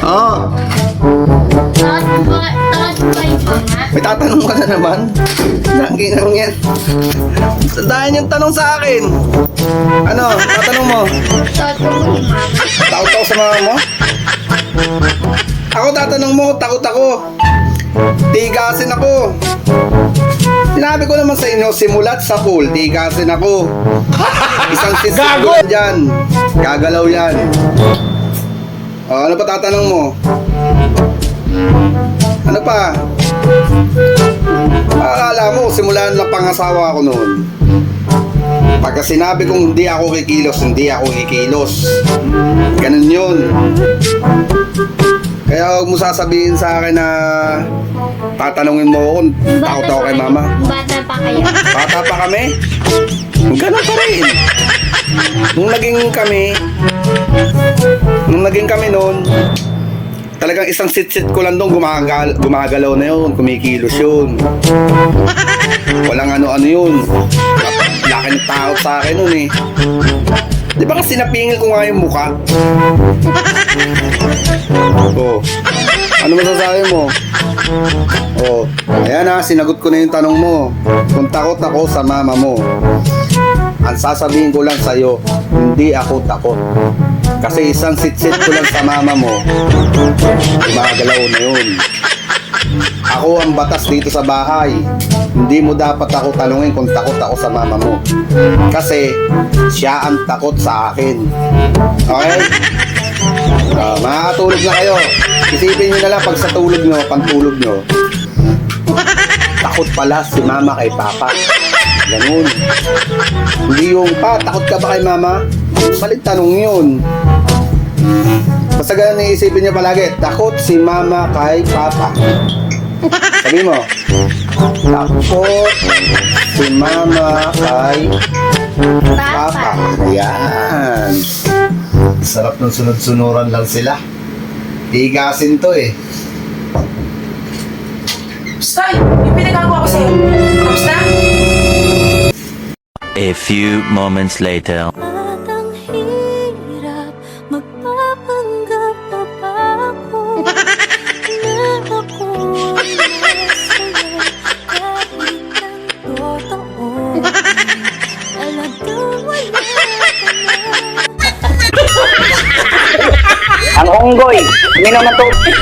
Oo. Takot ba yung mga? May tatanong ka na naman. Lagi na lang yan. Dahil yung tanong sa akin. Ano? Tatanong mo? Takot ba yung mama? Takot ako sa mama mo? Ako tatanong mo, takot ako. Tigasin ako. Sinabi ko naman sa inyo, simulat sa pool, tigasin ako. Isang sisit ko lang dyan. Gagalaw yan. O, ano pa tatanong mo? Ano pa? Akala mo, simulan lang pangasawa ko noon. Pagka sinabi kong hindi ako kikilos, hindi ako kikilos. Ganun yun. Kaya huwag mo sasabihin sa akin na tatanungin mo ako kung takot ako kay mama. Bata pa kayo. Bata pa kami? Ganun pa rin. Nung naging kami noon, talagang isang sit-sit ko lang doon, gumagalaw na yun, kumikilos yun. Walang ano-ano yun. Laki ng takot sa akin noon eh. Di ba kasi napingil ko nga yung mukha? Oh. Ano masasabi mo? Oh. Ayan ha, sinagot ko na yung tanong mo. Kung takot ako sa mama mo, ang sasabihin ko lang sa'yo, hindi ako takot. Kasi isang sit-sit ko lang sa mama mo, gumagalaw na yun. Ako ang batas dito sa bahay. Hindi mo dapat ako tanungin kung takot ako sa mama mo. Kasi siya ang takot sa akin. Okay? Makakatulog na kayo. Isipin nyo na lang pag sa tulog nyo, pantulog nyo. Takot pala si mama kay papa. Ganun. Hindi yung pa, takot ka ba kay mama? Malit tanong yun. Basta ganun iisipin nyo palagi, takot si mama kay papa. Sabi mo, takot si mama kay papa. Ayan. Sarap ng sunod-sunuran lang sila. Tigasin to eh. Stay! Yung pinagagawa ko sa'yo. Kamusta? A few moments later. At ang hirap magpapanggap pa ba ako na ako masaya kahit ang totoo talagang wala ka na. Ang unggoy, uminom ng tubig.